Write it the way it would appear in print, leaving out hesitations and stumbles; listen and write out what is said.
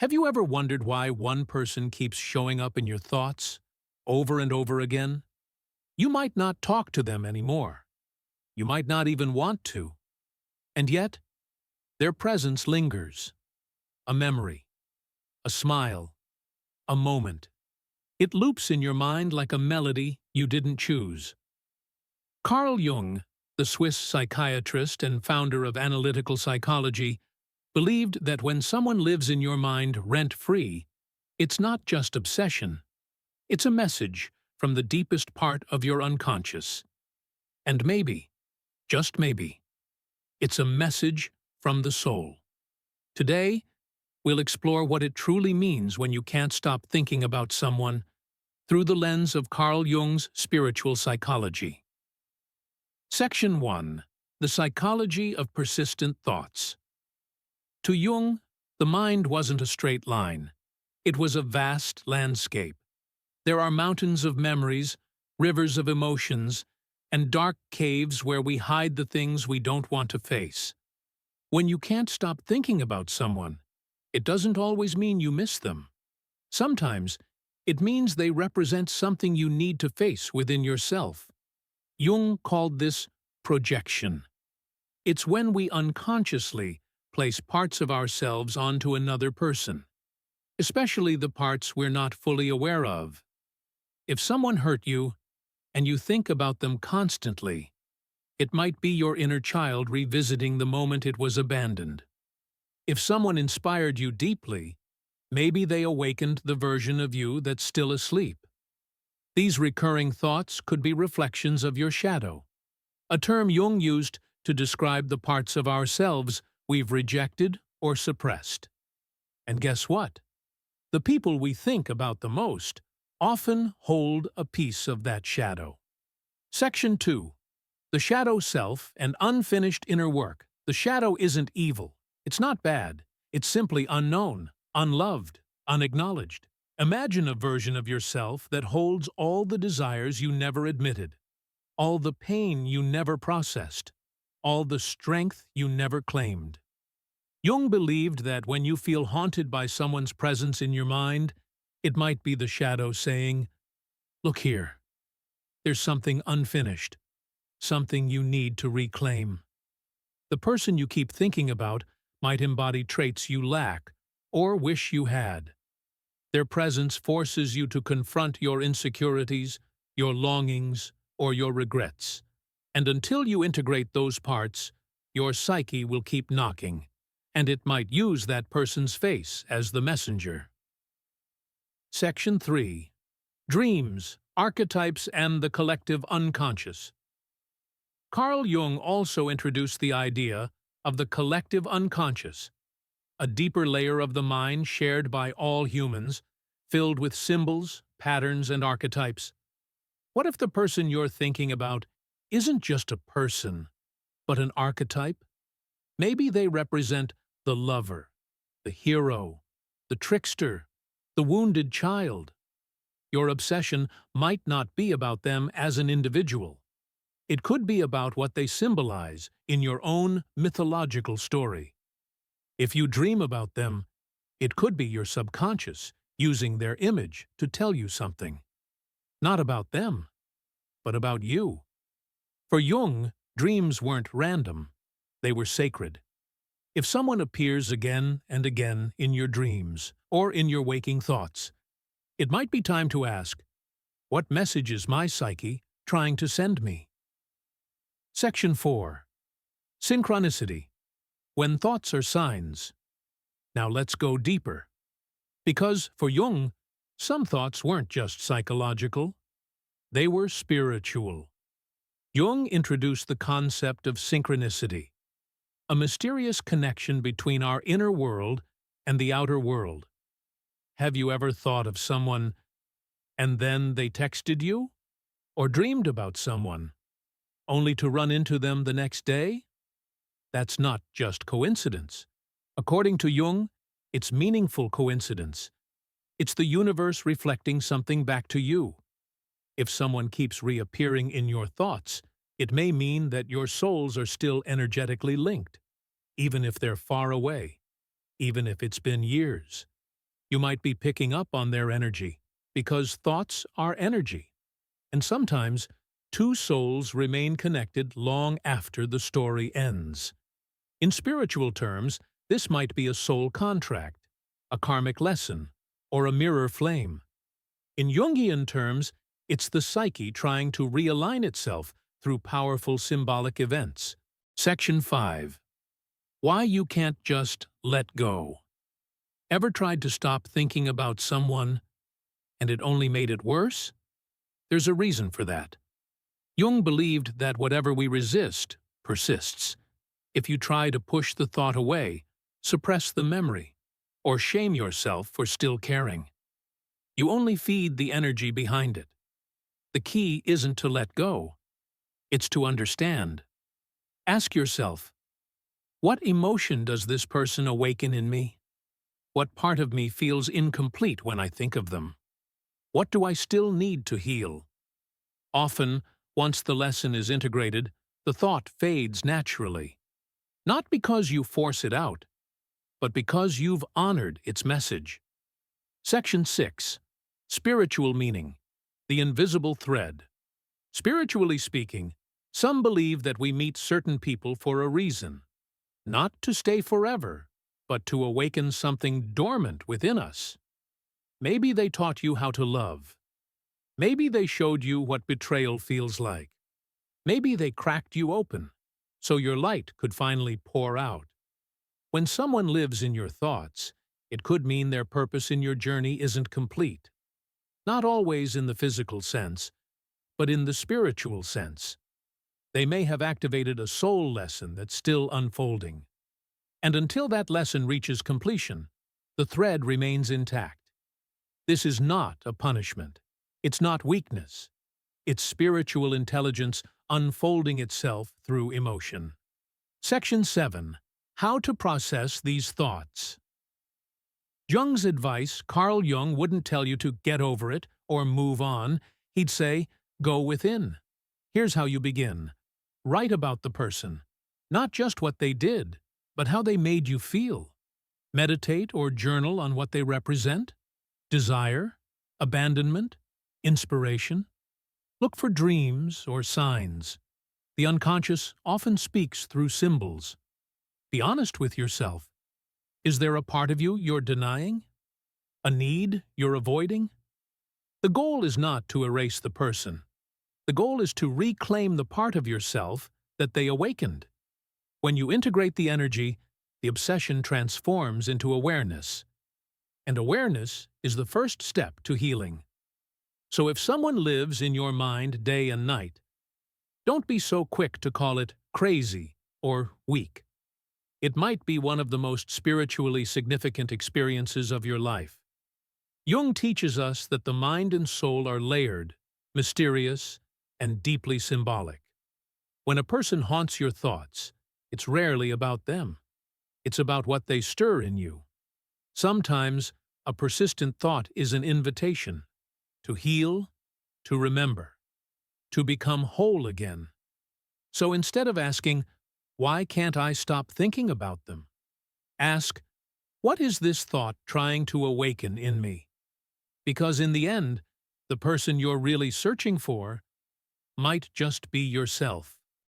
Have you ever wondered why one person keeps showing up in your thoughts over and over again? You might not talk to them anymore. You might not even want to. And yet, their presence lingers. A memory, a smile, a moment. It loops in your mind like a melody you didn't choose. Carl Jung, the Swiss psychiatrist and founder of analytical psychology, believed that when someone lives in your mind rent-free, it's not just obsession. It's a message from the deepest part of your unconscious. And maybe, just maybe, it's a message from the soul. Today, we'll explore what it truly means when you can't stop thinking about someone through the lens of Carl Jung's spiritual psychology. Section 1. The Psychology of Persistent Thoughts. To Jung, the mind wasn't a straight line. It was a vast landscape. There are mountains of memories, rivers of emotions, and dark caves where we hide the things we don't want to face. When you can't stop thinking about someone, it doesn't always mean you miss them. Sometimes, it means they represent something you need to face within yourself. Jung called this projection. It's when we unconsciously place parts of ourselves onto another person, especially the parts we're not fully aware of. If someone hurt you, and you think about them constantly, it might be your inner child revisiting the moment it was abandoned. If someone inspired you deeply, maybe they awakened the version of you that's still asleep. These recurring thoughts could be reflections of your shadow, a term Jung used to describe the parts of ourselves we've rejected or suppressed. And guess what? The people we think about the most often hold a piece of that shadow. Section 2. The shadow self and unfinished inner work. The shadow isn't evil. It's not bad. It's simply unknown, unloved, unacknowledged. Imagine a version of yourself that holds all the desires you never admitted, all the pain you never processed, all the strength you never claimed. Jung believed that when you feel haunted by someone's presence in your mind, it might be the shadow saying, "Look here, there's something unfinished, something you need to reclaim." The person you keep thinking about might embody traits you lack or wish you had. Their presence forces you to confront your insecurities, your longings, or your regrets. And until you integrate those parts, your psyche will keep knocking, and it might use that person's face as the messenger. Section 3. Dreams, Archetypes, and the Collective Unconscious. Carl Jung also introduced the idea of the collective unconscious, a deeper layer of the mind shared by all humans, filled with symbols, patterns, and archetypes. What if the person you're thinking about isn't just a person, but an archetype? Maybe they represent the lover, the hero, the trickster, the wounded child. Your obsession might not be about them as an individual. It could be about what they symbolize in your own mythological story. If you dream about them, it could be your subconscious using their image to tell you something. Not about them, but about you. For Jung, dreams weren't random. They were sacred. If someone appears again and again in your dreams or in your waking thoughts, it might be time to ask, what message is my psyche trying to send me? Section 4. Synchronicity. When thoughts are signs. Now let's go deeper. Because, for Jung, some thoughts weren't just psychological. They were spiritual. Jung introduced the concept of synchronicity, a mysterious connection between our inner world and the outer world. Have you ever thought of someone, and then they texted you? Or dreamed about someone, only to run into them the next day? That's not just coincidence. According to Jung, it's meaningful coincidence. It's the universe reflecting something back to you. If someone keeps reappearing in your thoughts, it may mean that your souls are still energetically linked, even if they're far away, even if it's been years. You might be picking up on their energy, because thoughts are energy. And sometimes, two souls remain connected long after the story ends. In spiritual terms, this might be a soul contract, a karmic lesson, or a mirror flame. In Jungian terms, it's the psyche trying to realign itself through powerful symbolic events. Section 5. Why you can't just let go. Ever tried to stop thinking about someone, and it only made it worse? There's a reason for that. Jung believed that whatever we resist persists. If you try to push the thought away, suppress the memory, or shame yourself for still caring, you only feed the energy behind it. The key isn't to let go. It's to understand. Ask yourself, what emotion does this person awaken in me? What part of me feels incomplete when I think of them? What do I still need to heal? Often, once the lesson is integrated, the thought fades naturally. Not because you force it out, but because you've honored its message. Section 6. Spiritual meaning. The invisible thread. Spiritually speaking, some believe that we meet certain people for a reason. Not to stay forever, but to awaken something dormant within us. Maybe they taught you how to love. Maybe they showed you what betrayal feels like. Maybe they cracked you open, so your light could finally pour out. When someone lives in your thoughts, it could mean their purpose in your journey isn't complete. Not always in the physical sense, but in the spiritual sense. They may have activated a soul lesson that's still unfolding. And until that lesson reaches completion, the thread remains intact. This is not a punishment. It's not weakness. It's spiritual intelligence unfolding itself through emotion. Section 7. How to process these thoughts. Jung's advice, Carl Jung wouldn't tell you to get over it or move on. He'd say, go within. Here's how you begin. Write about the person. Not just what they did, but how they made you feel. Meditate or journal on what they represent. Desire, abandonment, inspiration. Look for dreams or signs. The unconscious often speaks through symbols. Be honest with yourself. Is there a part of you you're denying? A need you're avoiding? The goal is not to erase the person. The goal is to reclaim the part of yourself that they awakened. When you integrate the energy, the obsession transforms into awareness. And awareness is the first step to healing. So if someone lives in your mind day and night, don't be so quick to call it crazy or weak. It might be one of the most spiritually significant experiences of your life. Jung teaches us that the mind and soul are layered, mysterious, and deeply symbolic. When a person haunts your thoughts, it's rarely about them. It's about what they stir in you. Sometimes, a persistent thought is an invitation to heal, to remember, to become whole again. So instead of asking, why can't I stop thinking about them? Ask, what is this thought trying to awaken in me? Because in the end, the person you're really searching for might just be yourself.